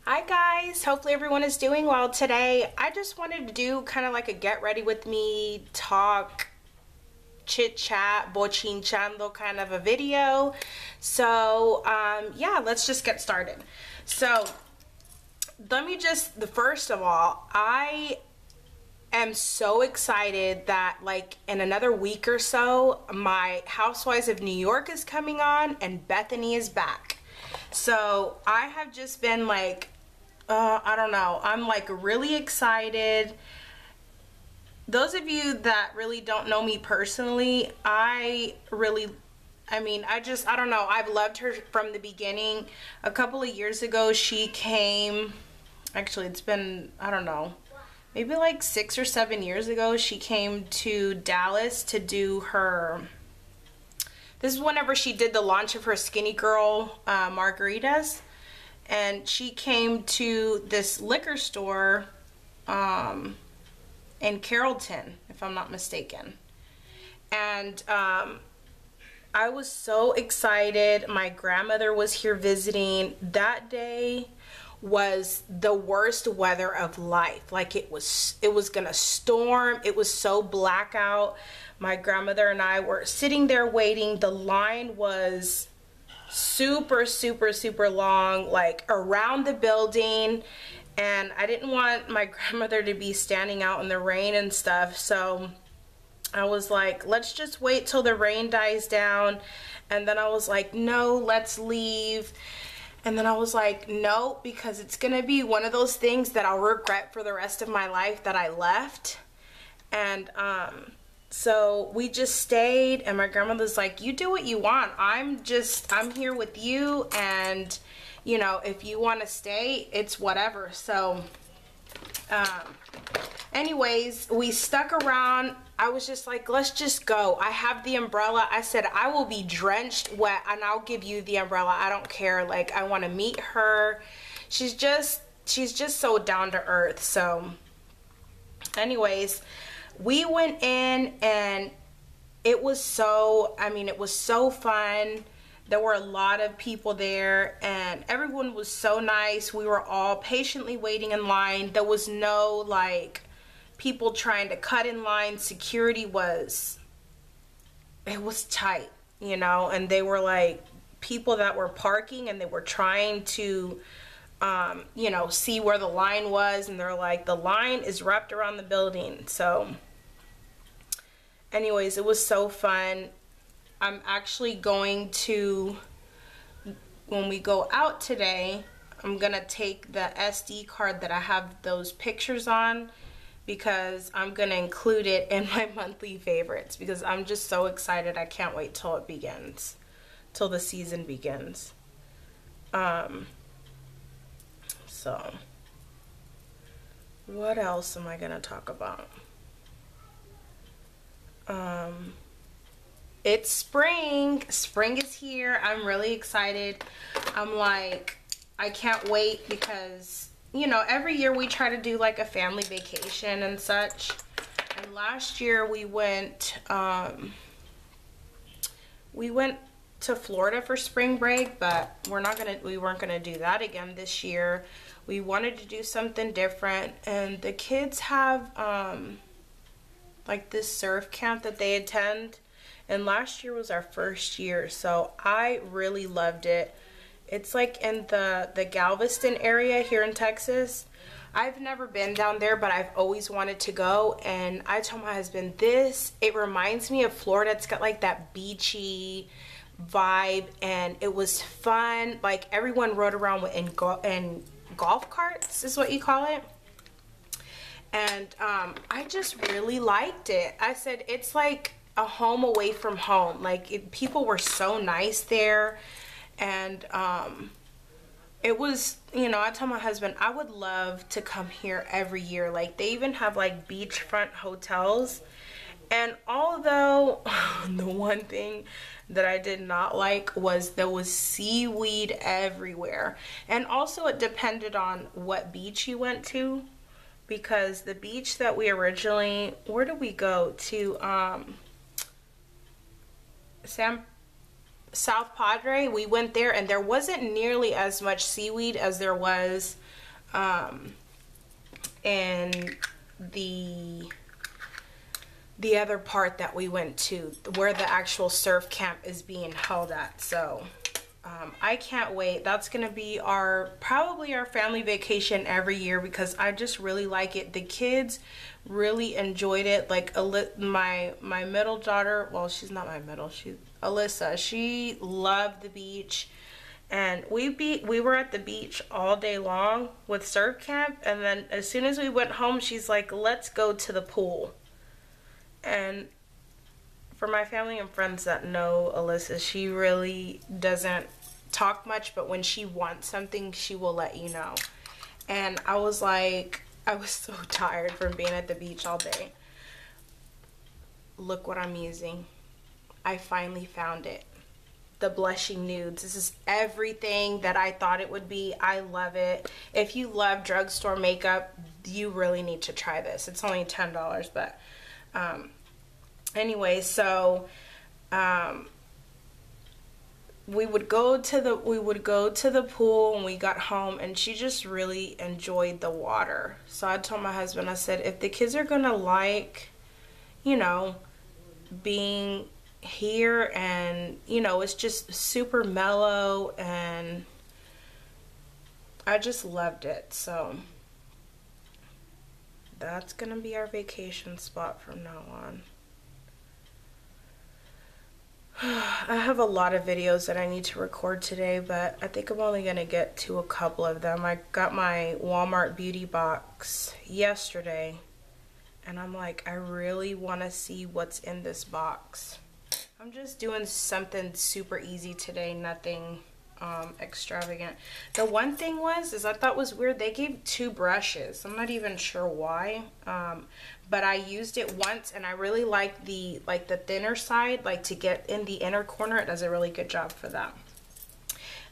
Hi guys, hopefully everyone is doing well today. I just wanted to do kind of like a get ready with me, talk, chit chat, bochinchando kind of a video. So yeah, let's just get started. So first of all, I am so excited that like in another week or so, my Housewives of New York is coming on and Bethany is back. So I have just been like, I don't know, I'm like really excited. Those of you that really don't know me personally, I don't know, I've loved her from the beginning. A couple of years ago, she came, actually it's been, I don't know, maybe like 6 or 7 years ago, she came to Dallas to do her, this is whenever she did the launch of her Skinny Girl margaritas. And she came to this liquor store in Carrollton, if I'm not mistaken. And I was so excited. My grandmother was here visiting. That day was the worst weather of life. Like it was gonna storm. It was so blackout. My grandmother and I were sitting there waiting. The line was super long, like around the building, and I didn't want my grandmother to be standing out in the rain and stuff, so I was like, let's just wait till the rain dies down. And then I was like, no, let's leave. And then I was like, no, because it's gonna be one of those things that I'll regret for the rest of my life that I left. And so we just stayed, and my grandmother's like, you do what you want. I'm here with you, and you know, if you want to stay, it's whatever. So anyways, we stuck around. I was just like, let's just go. I have the umbrella. I said, I will be drenched wet and I'll give you the umbrella. I don't care. Like, I want to meet her. She's just so down to earth. So anyways, we went in, and it was so fun. There were a lot of people there, and everyone was so nice. We were all patiently waiting in line. There was no like people trying to cut in line. Security was tight, you know, and they were like people that were parking, and they were trying to you know, see where the line was, and they're like, the line is wrapped around the building. So anyways, it was so fun. I'm actually going to, when we go out today, I'm gonna take the SD card that I have those pictures on, because I'm gonna include it in my monthly favorites, because I'm just so excited. I can't wait till it begins, till the season begins. So what else am I gonna talk about? It's spring. Spring is here. I'm really excited. I'm like, I can't wait, because you know, every year we try to do like a family vacation and such. And last year we went to Florida for spring break, but we weren't gonna do that again this year. We wanted to do something different, and the kids have like this surf camp that they attend, and last year was our first year, so I really loved it. It's like in the Galveston area here in Texas. I've never been down there, but I've always wanted to go, and I told my husband, it reminds me of Florida. It's got like that beachy vibe, and it was fun. Like everyone rode around in golf carts is what you call it. And I just really liked it. I said, it's like a home away from home. Like people were so nice there, and it was, you know, I told my husband I would love to come here every year. Like they even have like beachfront hotels. And although the one thing that I did not like was there was seaweed everywhere, and also it depended on what beach you went to, because the beach that we originally, where did we go to, South Padre, we went there and there wasn't nearly as much seaweed as there was in the other part that we went to, where the actual surf camp is being held at. So I can't wait. That's gonna be probably our family vacation every year, because I just really like it. The kids really enjoyed it. Like my middle daughter, well, she's not my middle, she's Alyssa, she loved the beach. And we were at the beach all day long with surf camp, and then as soon as we went home, she's like, let's go to the pool. And for my family and friends that know Alyssa, she really doesn't talk much, but when she wants something, she will let you know. And I was like, I was so tired from being at the beach all day. Look what I'm using. I finally found it. The Blushing Nudes. This is everything that I thought it would be. I love it. If you love drugstore makeup, you really need to try this. It's only $10, but anyway, so we would go to the pool when we got home, and she just really enjoyed the water. So I told my husband, I said, if the kids are gonna like, you know, being here, and you know, it's just super mellow, and I just loved it. So that's gonna be our vacation spot from now on. I have a lot of videos that I need to record today, but I think I'm only gonna get to a couple of them. I got my Walmart beauty box yesterday, and I'm like, I really want to see what's in this box. I'm just doing something super easy today, nothing extravagant. The one thing is I thought was weird, they gave 2 brushes. I'm not even sure why, but I used it once, and I really like the thinner side, like to get in the inner corner. It does a really good job for that.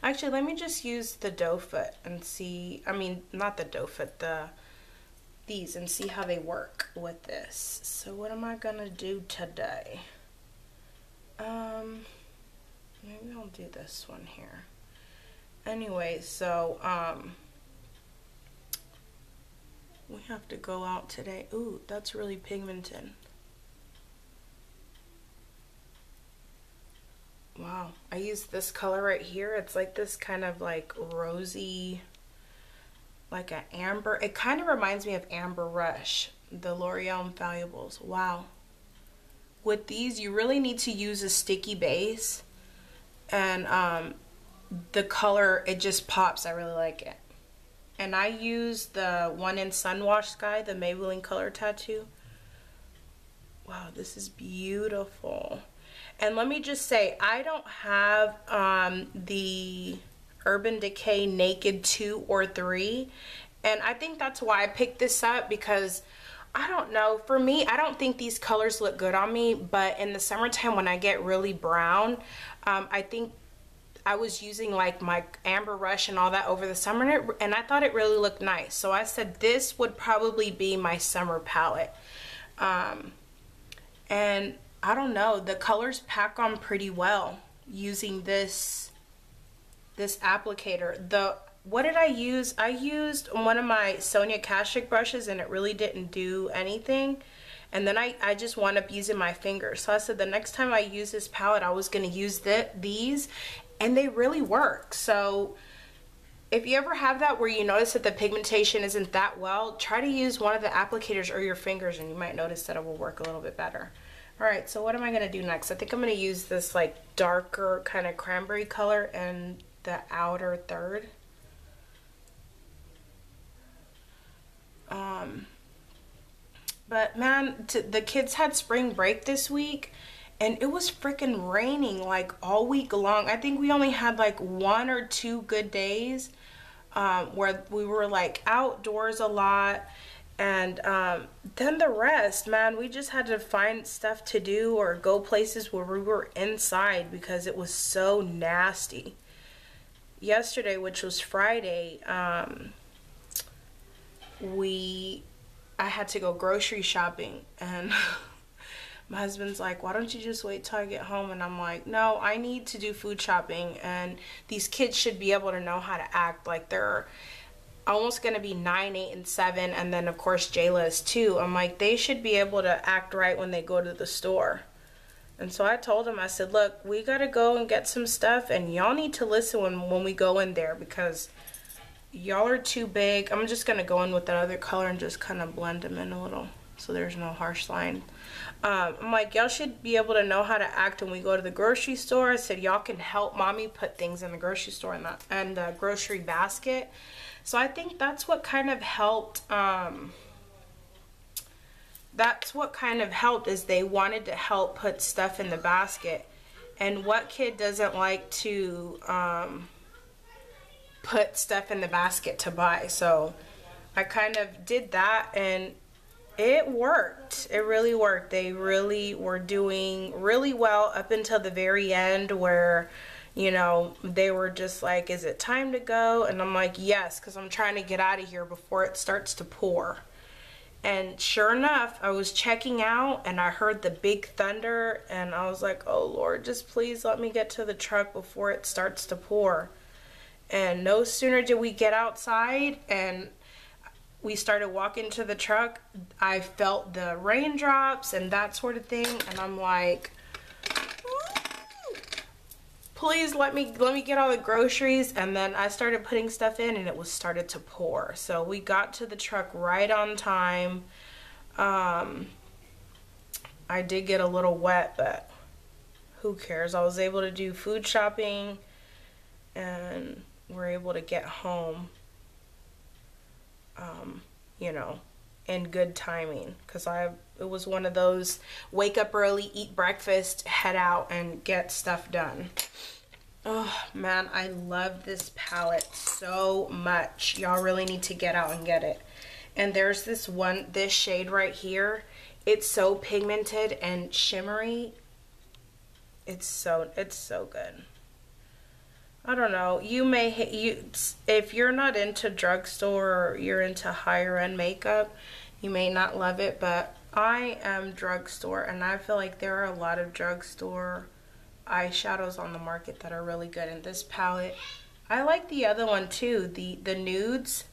Actually, let me just use the doe foot and see, I mean, not the doe foot, these, and see how they work with this. So what am I gonna do today? Maybe I'll do this one here. Anyway, so we have to go out today. Ooh, that's really pigmented. Wow, I used this color right here. It's like this kind of like rosy, like an amber. It kind of reminds me of Amber Rush, the L'Oreal Infallibles. Wow. With these, you really need to use a sticky base, and the color, it just pops. I really like it. And I use the one in Sunwash Sky, the Maybelline Color Tattoo. Wow, this is beautiful. And let me just say, I don't have the Urban Decay Naked 2 or 3, and I think that's why I picked this up, because I don't know, for me, I don't think these colors look good on me, but in the summertime when I get really brown, I think I was using like my Amber Rush and all that over the summer, and I thought it really looked nice. So I said this would probably be my summer palette. And I don't know, the colors pack on pretty well using this applicator. What did I use? I used one of my Sonia Kashuk brushes, and it really didn't do anything. And then I just wound up using my fingers. So I said the next time I use this palette, I was going to use these, and they really work. So if you ever have that where you notice that the pigmentation isn't that well, try to use one of the applicators or your fingers, and you might notice that it will work a little bit better. Alright, so what am I going to do next? I think I'm going to use this like darker kind of cranberry color in the outer third. But man, the kids had spring break this week, and it was freaking raining like all week long. I think we only had like 1 or 2 good days where we were like outdoors a lot, and then the rest, man, we just had to find stuff to do or go places where we were inside because it was so nasty. Yesterday, which was Friday, I had to go grocery shopping, and My husband's like, why don't you just wait till I get home? And I'm like, no, I need to do food shopping, and these kids should be able to know how to act. Like, they're almost going to be 9, 8, and 7, and then of course Jayla is 2. I'm like, they should be able to act right when they go to the store. And so I told him, I said, look, we got to go and get some stuff, and y'all need to listen when we go in there, because y'all are too big. I'm just going to go in with that other color and just kind of blend them in a little so there's no harsh line. I'm like, y'all should be able to know how to act when we go to the grocery store. I said, y'all can help mommy put things in the grocery store and the grocery basket. So I think that's what kind of helped. That's what kind of helped, is they wanted to help put stuff in the basket. And what kid doesn't like to put stuff in the basket to buy? So I kind of did that, and it worked. It really worked. They really were doing really well up until the very end, where, you know, they were just like, is it time to go? And I'm like, yes, because I'm trying to get out of here before it starts to pour. And sure enough, I was checking out and I heard the big thunder, and I was like, oh Lord, just please let me get to the truck before it starts to pour. And no sooner did we get outside and we started walking to the truck, I felt the raindrops and that sort of thing, and I'm like, please let me get all the groceries. And then I started putting stuff in, and it started to pour. So we got to the truck right on time. I did get a little wet, but who cares? I was able to do food shopping, and we're able to get home, you know, in good timing, because it was one of those wake up early, eat breakfast, head out, and get stuff done. Oh man, I love this palette so much. Y'all really need to get out and get it. And there's this shade right here. It's so pigmented and shimmery. It's so good. I don't know, if you're not into drugstore or you're into higher end makeup, you may not love it, but I am drugstore, and I feel like there are a lot of drugstore eyeshadows on the market that are really good. And this palette, I like the other one too, the Nudes.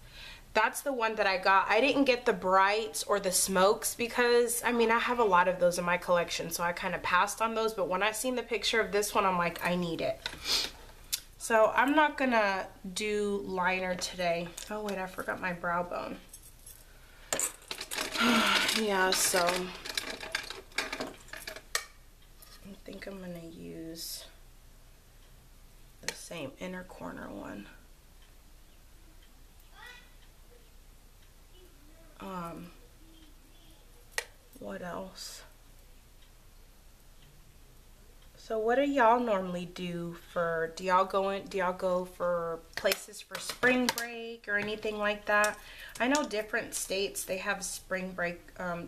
That's the one that I got. I didn't get the brights or the smokes because, I mean, I have a lot of those in my collection, so I kind of passed on those. But when I seen the picture of this one, I'm like, I need it. So I'm not gonna do liner today. Oh wait, I forgot my brow bone. Yeah, so I think I'm gonna use the same inner corner one. What else? So what do y'all normally do for, do y'all go for places for spring break or anything like that? I know different states, they have spring break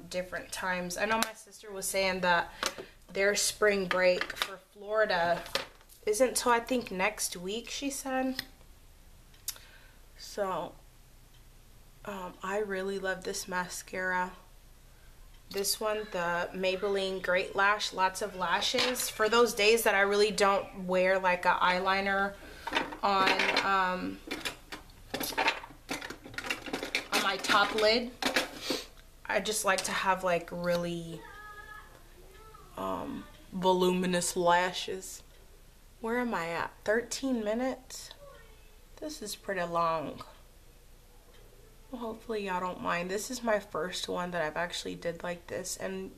different times. I know my sister was saying that their spring break for Florida isn't till I think next week, she said. So I really love this mascara. This one, the Maybelline Great Lash, lots of lashes. For those days that I really don't wear like an eyeliner on my top lid, I just like to have like really voluminous lashes. Where am I at? 13 minutes? This is pretty long. Well, hopefully y'all don't mind. This is my first one that I've actually did like this, and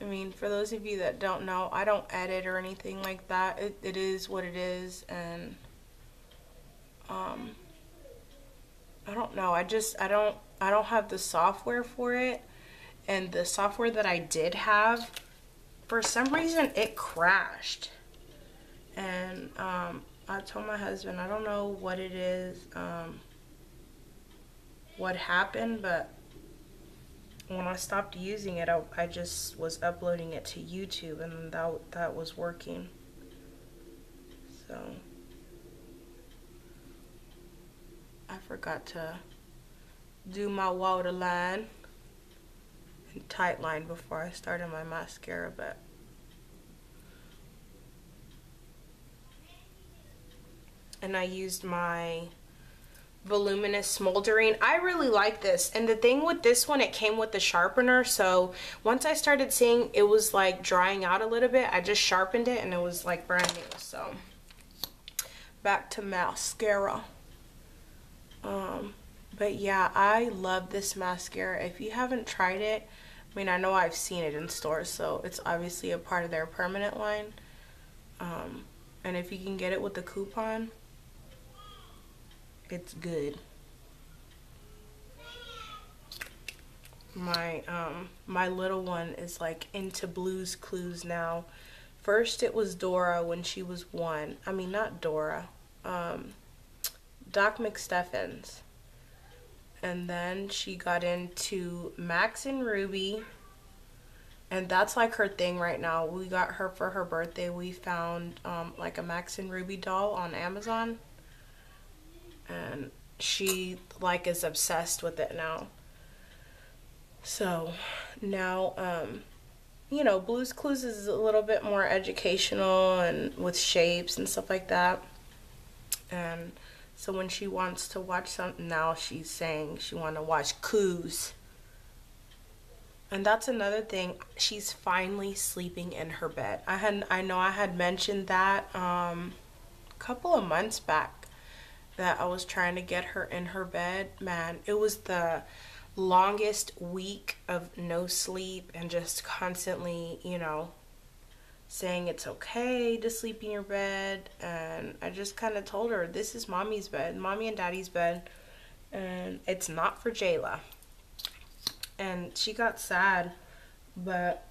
I mean, for those of you that don't know, I don't edit or anything like that. It is what it is, and I don't know, I don't have the software for it, and the software that I did have, for some reason it crashed. And I told my husband, I don't know what it is, what happened, but when I stopped using it, I just was uploading it to YouTube, and that was working. So I forgot to do my waterline, tight line before I started my mascara, but and I used my voluminous smoldering. I really like this, and the thing with this one, it came with the sharpener, so once I started seeing it was like drying out a little bit, I just sharpened it and it was like brand new. So back to mascara. But yeah, I love this mascara. If you haven't tried it, I mean, I know I've seen it in stores, so it's obviously a part of their permanent line. And if you can get it with the coupon, it's good. My little one is like into Blue's Clues now. First it was Dora when she was 1. I mean, not Dora. Doc McStuffins. And then she got into Max and Ruby, and that's like her thing right now. We got her for her birthday. We found like a Max and Ruby doll on Amazon, and she like is obsessed with it now. So now you know, Blue's Clues is a little bit more educational and with shapes and stuff like that. And so when she wants to watch something now, she's saying she wants to watch Clues. And that's another thing. She's finally sleeping in her bed. I know I had mentioned that a couple of months back that I was trying to get her in her bed. Man, it was the longest week of no sleep and just constantly, you know, saying it's okay to sleep in your bed. And I just kind of told her, this is mommy's bed, mommy and daddy's bed, and it's not for Jayla. And she got sad, but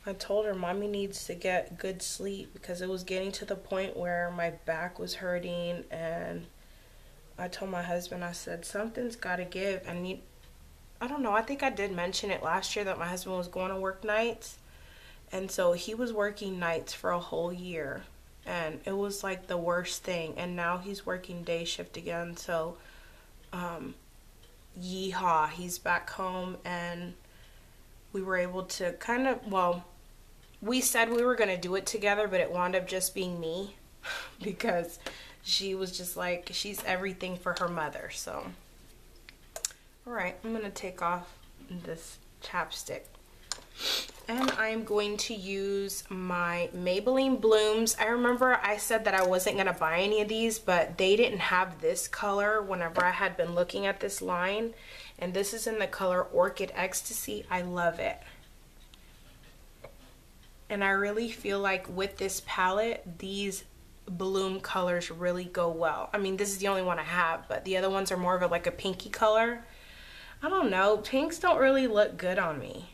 I told her mommy needs to get good sleep because it was getting to the point where my back was hurting. And I told my husband, I said, something's got to give. And I don't know, I think I did mention it last year that my husband was going to work nights. And so he was working nights for a whole year, and it was like the worst thing. And now he's working day shift again. So yeehaw, he's back home, and we were able to kind of, well, we said we were going to do it together, but it wound up just being me because she was just like, she's everything for her mother. So all right, I'm going to take off this chapstick. And I'm going to use my Maybelline Blooms. I remember I said that I wasn't going to buy any of these, but they didn't have this color whenever I had been looking at this line. And this is in the color Orchid Ecstasy. I love it. And I really feel like with this palette, these bloom colors really go well. I mean, this is the only one I have, but the other ones are more of like a pinky color. I don't know. Pinks don't really look good on me.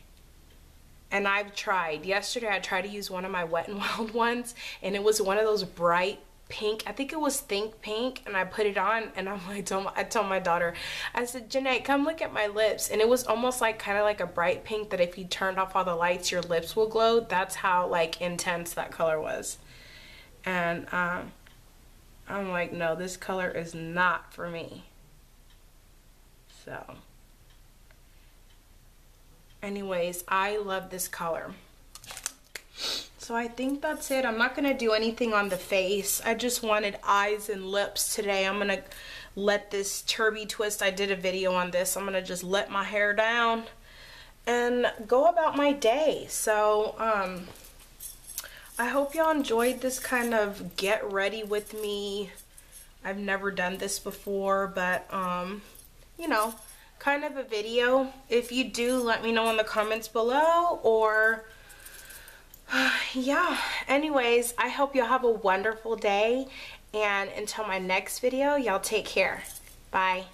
And I've tried. Yesterday I tried to use one of my Wet n Wild ones, and it was one of those bright pink, I think it was Think Pink, and I put it on, and I told my daughter, I said, Janae, come look at my lips. And it was almost like kind of like a bright pink that if you turned off all the lights, your lips will glow. That's how like intense that color was. And I'm like, no, this color is not for me. So anyways, I love this color. So I think that's it. I'm not going to do anything on the face. I just wanted eyes and lips today. I'm going to let this turby twist. I did a video on this. I'm going to just let my hair down and go about my day. So I hope y'all enjoyed this kind of get ready with me. I've never done this before, but you know, kind of a video. If you do, let me know in the comments below, or yeah. Anyways, I hope y'all have a wonderful day, and until my next video, y'all take care. Bye.